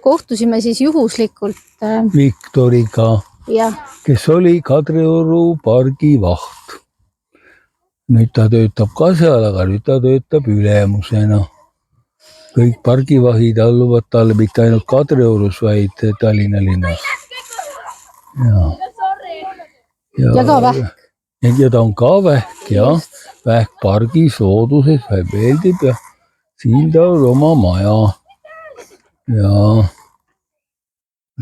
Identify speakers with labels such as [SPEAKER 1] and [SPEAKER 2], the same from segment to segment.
[SPEAKER 1] kohtusime siis juhuslikult
[SPEAKER 2] Viktoriga, kes oli Kadrioru pargi vaht. Nüüd ta töötab ka seal, aga nüüd ta töötab ülemusena. Kõik pargivahid alluvad talle mitte ainult Kadriorus, vaid Tallinna linnas.
[SPEAKER 1] Ja ka vähk.
[SPEAKER 2] Ja ta on ka vähk, jah. Vähk pargis, looduses, meeldib ja siin ta on oma maja. Ja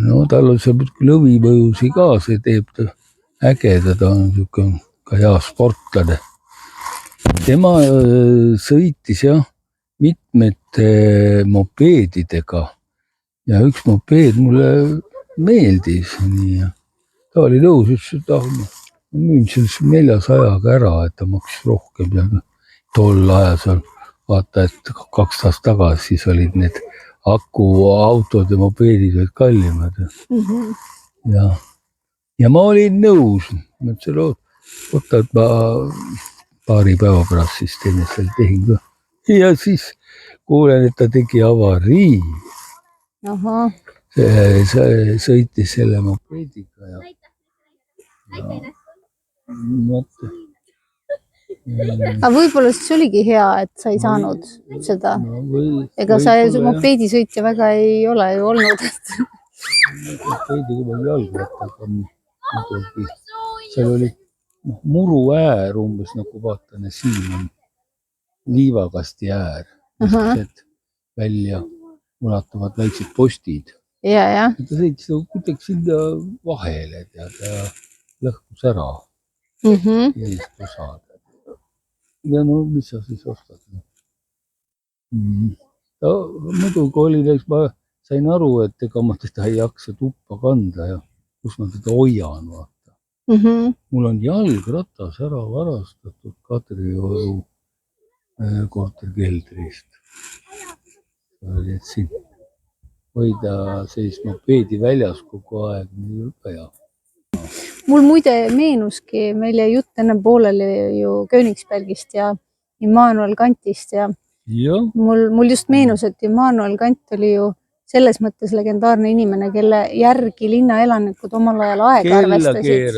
[SPEAKER 2] no tal on seal lõvimõjusi ka, see teeb ta ägeda, ta on niisugune ka hea sportlane. Tema sõitis jah mitmete mopeedidega ja üks mopeed mulle meeldis. Nii. Ta oli nõus, ütles, et ma müün sellise 400-ga ära, et ta maksis rohkem ja tol ajal seal vaata, et 2 aastat tagasi siis olid need akuautod ja mopeedid olid kallimad. Ja ma olin nõus. Ma ütlesin, oota, et ma paari päeva pärast siis teeme seal tehingu. Ja siis kuulen, et ta tegi avarii. See sõitis selle mopeediga ja
[SPEAKER 1] aga võib-olla siis oligi hea, et sa ei saanud seda. Ega sa mopeedisõitja väga ei ole ju olnud.
[SPEAKER 2] Mopeediga ma jalgrattaga muidugi. Seal oli muru äär umbes nagu vaatane siin on liivakasti äär. Välja ulatuvad väiksed postid.
[SPEAKER 1] Ja.
[SPEAKER 2] Ta sõitis kuidagi sinna vahele ja lõhkus ära. Ja no mis sa siis ostad? Muidugi oli, ma sain aru, et ega ma teda ei jaksa tuppa kanda ja kus ma teda hoian, vaata. Mul on jalgratas ära varastatud Kadrioru korterkeldrist. Et siin hoida siis mopeedi väljas kogu aeg.
[SPEAKER 1] Mul muide meenuski, meil jäi jutt enne pooleli ju Königsbergist ja Immanuel Kantist ja mul just meenus, et Immanuel Kant oli ju selles mõttes legendaarne inimene, kelle järgi linnaelanikud omal ajal aega arvestasid.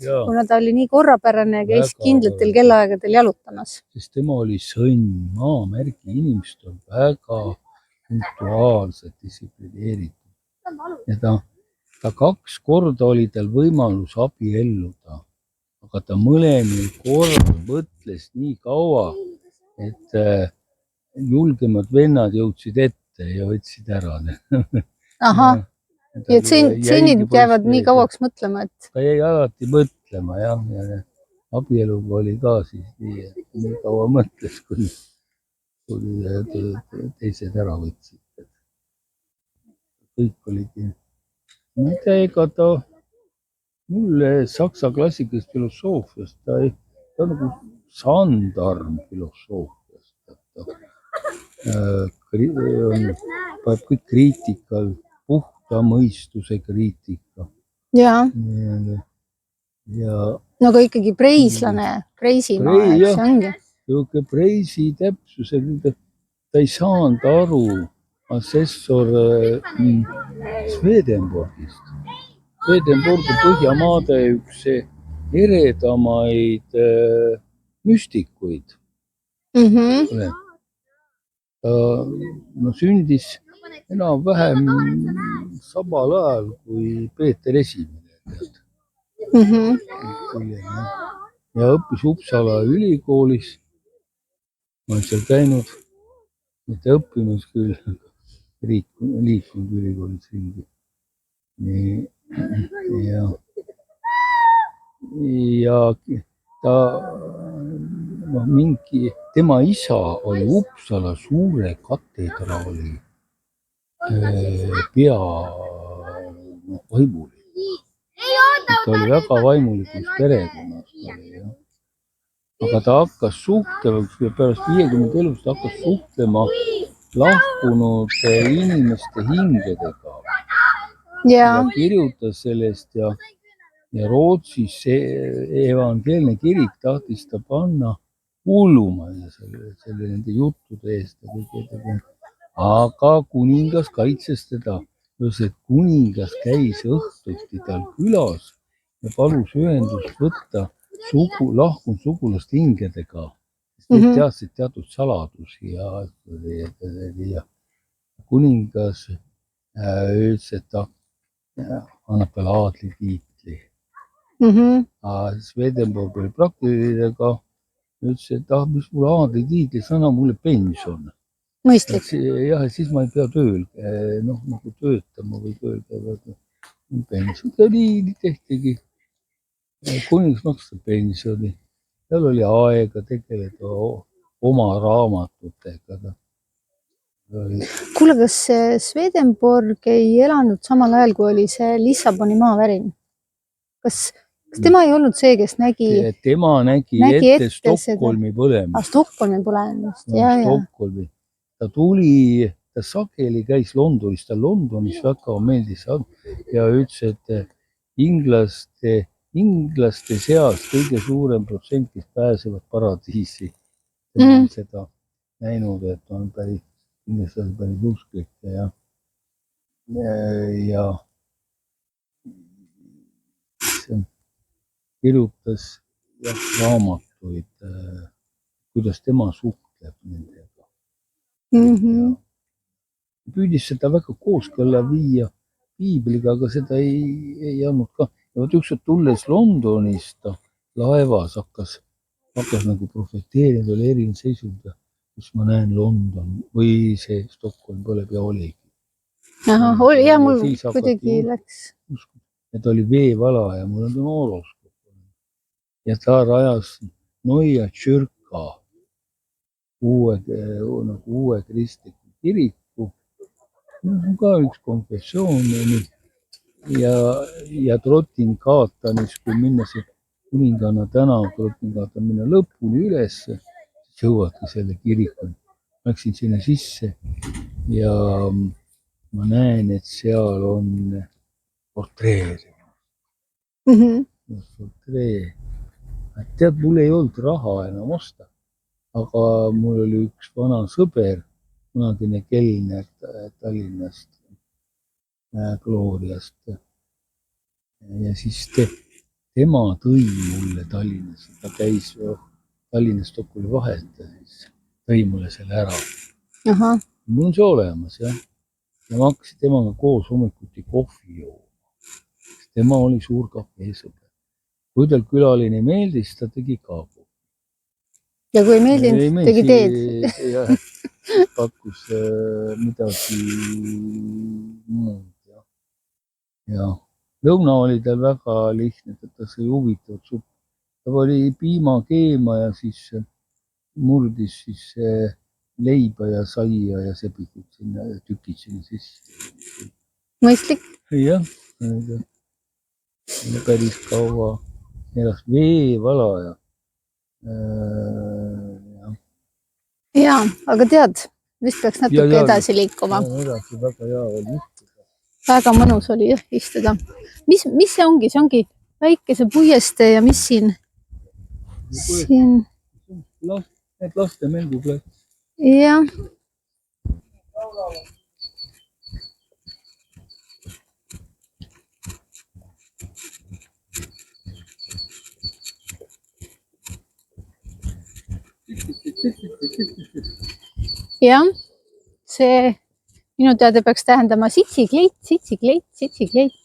[SPEAKER 1] Kuna ta oli nii korrapärane ja käis kindlatel kellaaegadel jalutamas.
[SPEAKER 2] Sest tema oli sõnn, maamärgi inimesed on väga punktuaalselt distsiplineeritud. Ja ta 2 korda oli tal võimalus abielluda, aga ta mõlemil korral mõtles nii kaua, et julgemad vennad jõudsid ette ja võtsid ära.
[SPEAKER 1] Ja tsenid jäävad nii kauaks mõtlema, et...
[SPEAKER 2] Ta jäi alati mõtlema, jah. Ja abieluga oli ka siis nii kaua mõtles, kui teised ära võtsid. Kõik oligi... Ma ei tea, ega ta mulle saksa klassikalist filosoofiast, ta on nagu sandarm filosoofiast. Paneb kõik kriitikal, puhta mõistuse kriitika.
[SPEAKER 1] Ja. No aga ikkagi preislane, preisimaa, eks see ongi.
[SPEAKER 2] Preisi täpsuse, ta ei saanud aru assessor Swedenborgist. Swedenborg on Põhjamaade üks eredamaid müstikuid. Ta sündis enam-vähem samal ajal kui Peeter Esimene. Ja õppis Uppsala ülikoolis. Ma olen seal käinud, mitte õppinud küll, liikunud ülikoolis ringi. Ja ta tema isa oli Uppsala suure katedraali pea vaimulik. Ta oli väga vaimulikust perekonnast. Aga ta hakkas suhtlema, pärast 50 elust hakkas suhtlema lahkunud inimeste hingedega. Ja kirjutas sellest ja Rootsis evangeelne kirik tahtis ta panna hulluma selle nende juttude eest. aga kuningas kaitses teda. Et kuningas käis õhtuti tal külas ja palus ühendust võtta lahkunud sugulaste hingedega. Need teadsid teatud saladusi ja kuningas ütles, et ta annab talle aadlitiitli. Swedenborg oli praktilisega, ütles, et mis mulle aadlitiitli, anna mulle pension.
[SPEAKER 1] Mõistlik.
[SPEAKER 2] Jah, et siis ma ei pea tööl, nagu töötama või tööl käivad pension. Ja nii tehtigi. Kunings maksta pensioni. Seal oli aega tegeleda oma raamatutega.
[SPEAKER 1] Kuule, kas Swedenborg ei elanud samal ajal, kui oli see Lissaboni maavärin? Kas tema ei olnud see, kes nägi...
[SPEAKER 2] Tema nägi ette Stockholmi põlemist.
[SPEAKER 1] Stockholmi põlemist,
[SPEAKER 2] Stockholmi. Ta tuli, ta sageli käis Londonis, ta Londonis väga meeldis ja ütles, et inglaste seas kõige suurem protsent, kes pääsevad paradiisi. Tema on seda näinud, et on päris, kindlasti on päris usklik ja kirjutas raamatuid, kuidas tema suhtleb nendega. Püüdis seda väga kooskõlla viia piibliga, aga seda ei andnud ka. Ja võt ükskord tulles Londonist laevas hakkas nagu profeteerida, oli eriline seisund, kus ma näen London või see Stockholm põleb ja oligi.
[SPEAKER 1] Oli, ja mul kuidagi läks.
[SPEAKER 2] Ja ta oli veevala ja mul on tema horoskoop. Ja ta rajas Neue Kyrka, uue kristliku kiriku. On ka üks konfessioon ja Trottingaatanis, kui minna see kuninganna tänav, Trottingaatan minna lõpuni üles, siis jõuadki selle kirikuni. Läksin sinna sisse ja ma näen, et seal on portreed. Tead, mul ei olnud raha enam osta, aga mul oli üks vana sõber, kunagine kelner Tallinnast, Gloriast. Ja siis tema tõi mulle Tallinnas, ta käis Tallinnas Stockholmi vahelt ja siis tõi mulle selle ära. Mul on see olemas, jah. Ja ma hakkasin temaga koos hommikuti kohvi jooma. Tema oli suur kafeesõber. Kui tal külaline meeldis, ta tegi ka.
[SPEAKER 1] Ja kui ei meeldinud, tegi teed.
[SPEAKER 2] Pakkus midagi muud. Ja lõuna oli tal väga lihtne, et ta sai huvitavat suppi. Ta oli piimakeema ja siis murdis siis leiba ja saia ja sepikud sinna ja tükid sinna sisse.
[SPEAKER 1] Mõistlik.
[SPEAKER 2] Jah, päris kaua elas veevala ja
[SPEAKER 1] jaa, aga tead, vist peaks natuke edasi liikuma.
[SPEAKER 2] Edasi väga hea oli istuda.
[SPEAKER 1] Väga mõnus oli istuda. Mis see ongi? See ongi väikese puieste ja mis siin?
[SPEAKER 2] Need laste mänguplats.
[SPEAKER 1] Jah. Jah, see minu teada peaks tähendama sitsikleit.
[SPEAKER 2] Jah, sitsikleit.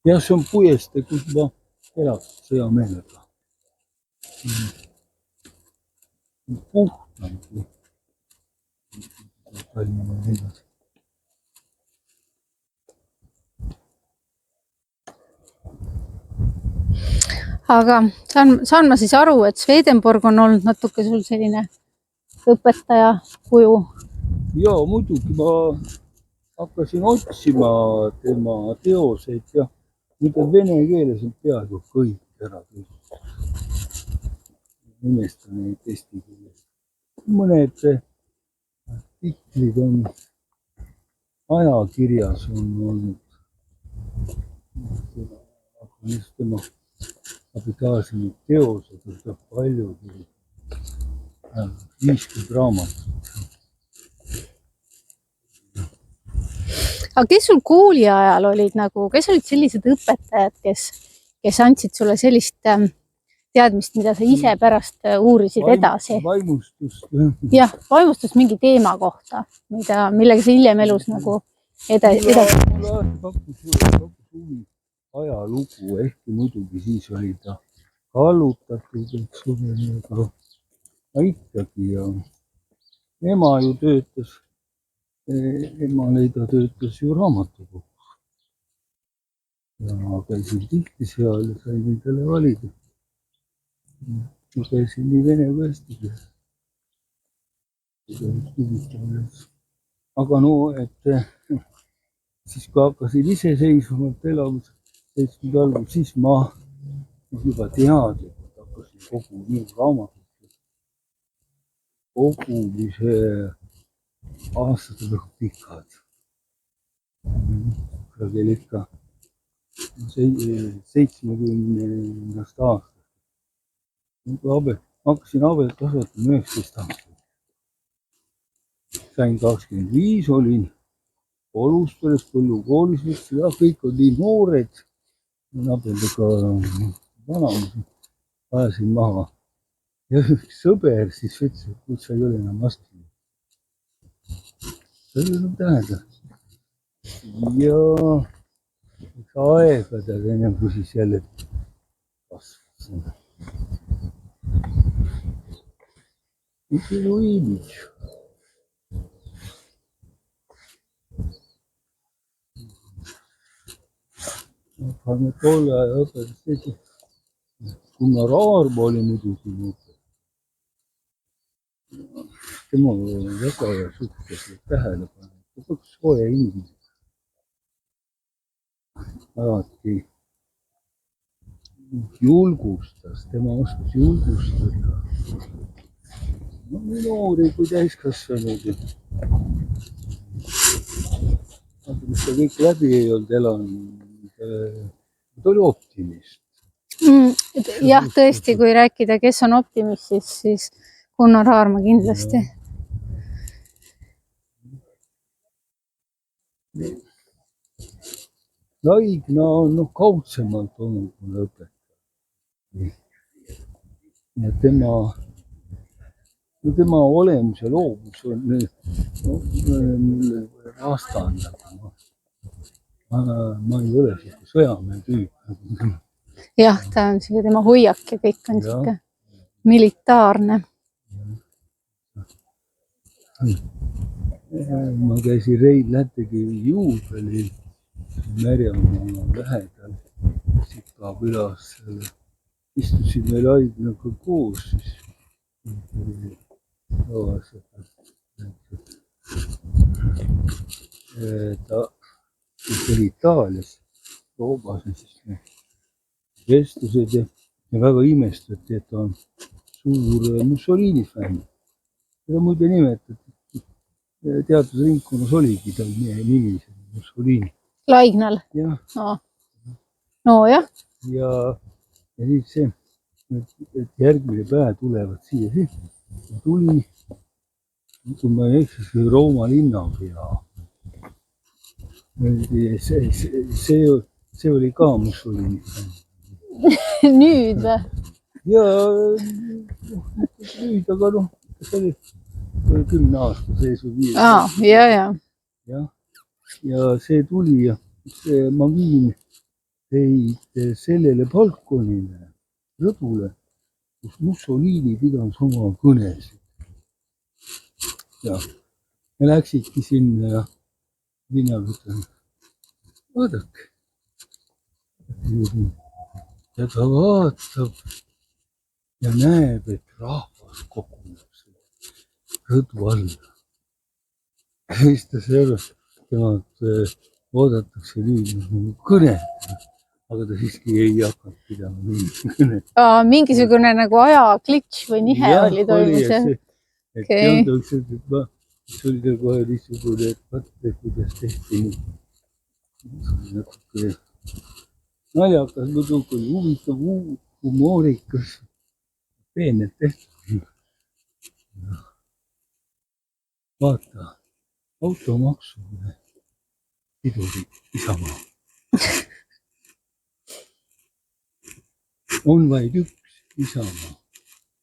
[SPEAKER 2] Jah, see on puieste, kus ma elaks hea meelega. Puhtalt.
[SPEAKER 1] Aga saan ma siis aru, et Swedenborg on olnud natuke sul selline õpetaja kuju?
[SPEAKER 2] Jaa, muidugi ma hakkasin otsima tema teoseid ja mida vene keeles on peaaegu kõik ära tõusnud. Nimestan neid eesti keeles. Mõned artiklid on ajakirjas on olnud just tema kapitaalsed teosed, võtab palju, 50 raamatut.
[SPEAKER 1] Aga kes sul kooli ajal olid nagu, kes olid sellised õpetajad, kes andsid sulle sellist teadmist, mida sa ise pärast uurisid edasi?
[SPEAKER 2] Vaimustust.
[SPEAKER 1] Jah, vaimustust mingi teema kohta, millega sa hiljem elus nagu edasi.
[SPEAKER 2] Mulle alati pakkus huvi ajalugu, ehkki muidugi siis oli ta kallutatud, eks ole, aga ikkagi ja ema ju töötas, ta töötas ju raamatukogus. Ja käisin tihti seal ja sain endale valida. Ma käisin nii vene kui eesti keeles. Aga no, et siis kui hakkasin iseseisvamalt elama, siis ma juba teadlikult hakkasin koguma raamatut. Kogumise aastad on väga pikad. Küll ikka 70 aastast. Hakkasin abielu kasvatama 19 aastat. Sain 25, olin Olusteres, Põllukoolis, ja kõik on nii noored. Abieluga vanamusi ajasin maha. Ja üks sõber siis ütles, et kui sa ei ole enam astunud. See oli enam tähenda. Ja üks aegada ennem kui siis jälle kasvasin. Mikil Uimich. Aga tolle aja õpetas tegi. Gunnar Aarma oli muidugi mõte. Tema väga suhteliselt tähelepanu. Ta oleks sooja inimene. Alati julgustas, tema oskas julgustada. No nii noori kui täiskasvanud. Mis ta kõik läbi ei olnud elanud. Ta oli optimist.
[SPEAKER 1] Jah, tõesti, kui rääkida, kes on optimist, siis Gunnar Aarma kindlasti.
[SPEAKER 2] Laigna on kaudsemalt olnud mulle õpetaja. Ja tema olemus ja loobus on mulle vastandab. Ma ei ole siuke sõjamehe tüüp.
[SPEAKER 1] Jah, ta on siuke, tema hoiak ja kõik on siuke militaarne.
[SPEAKER 2] Ma käisin Rein Lätegi juubelil Märjamaa lähedal Sika külas. Istusime Laignaga koos siis. Ta oli Itaalias, Roobas siis vestlused ja väga imestati, et ta on suur Mussolini fänn. Seda muide nimetati. Teadusringkonnas oligi tal nimi Mussolini.
[SPEAKER 1] Laignal?
[SPEAKER 2] Jah.
[SPEAKER 1] No jah.
[SPEAKER 2] Ja siis see, et järgmine päev tulevad siia. Tuli, kui ma ei eksis, Rooma linnapea. See oli ka Mussolini fänn.
[SPEAKER 1] Nüüd või?
[SPEAKER 2] Ja nüüd, aga see oli 10 aasta sees või 5 aasta.
[SPEAKER 1] Ja.
[SPEAKER 2] Ja see tuli ja ma viin teid sellele balkonile, rõdule, kus Mussolini pidas oma kõnesid. Ja me läksidki sinna ja mina ütlen, vaadake. Ja ta vaatab ja näeb, et rahvas koguneb rõdu alla. Siis ta sellest temalt oodatakse nüüd kõne, aga ta siiski ei hakanud pidama mingi kõne.
[SPEAKER 1] Mingisugune nagu ajaklitš või nihe oli toimus.
[SPEAKER 2] Et see oli tal kohe niisugune, et vaata, kuidas tehti nii. Natuke naljakas, muidugi huvitav, humoorikas, peenelt tehtud. Vaata, automaksuline pidurit Isamaa. On vaid üks Isamaa.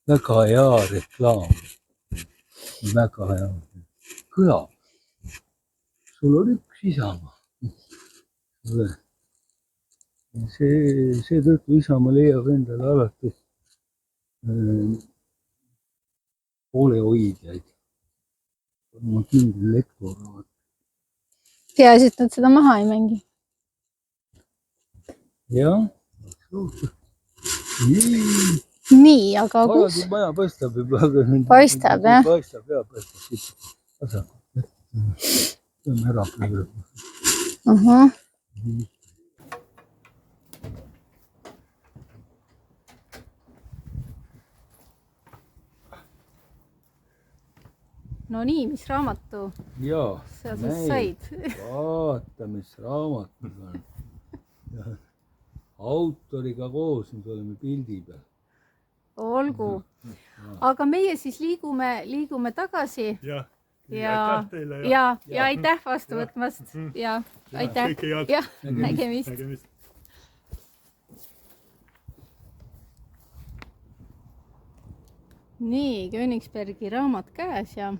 [SPEAKER 2] Väga hea reklaam. Väga hea. Kõlab. Sul on üks Isamaa. Seetõttu Isamaa leiab endale alati poolehoidjaid. Ma kindel lektor.
[SPEAKER 1] Peaasi, et nad seda maha ei mängi.
[SPEAKER 2] Jah.
[SPEAKER 1] Nii, aga kus?
[SPEAKER 2] Maja paistab juba.
[SPEAKER 1] Paistab, jah?
[SPEAKER 2] Paistab, jah, paistab. Peame ära pöörama.
[SPEAKER 1] No nii, mis raamatu
[SPEAKER 2] Jaa.
[SPEAKER 1] sa said?
[SPEAKER 2] Vaata, mis raamatud on. Autoriga koos nüüd oleme pildi peal.
[SPEAKER 1] Olgu. Aga meie siis liigume tagasi.
[SPEAKER 3] Ja,
[SPEAKER 1] Ja aitäh vastu võtmast. Ja aitäh. Ja, nägemist. Nii, Königsbergi raamat käes ja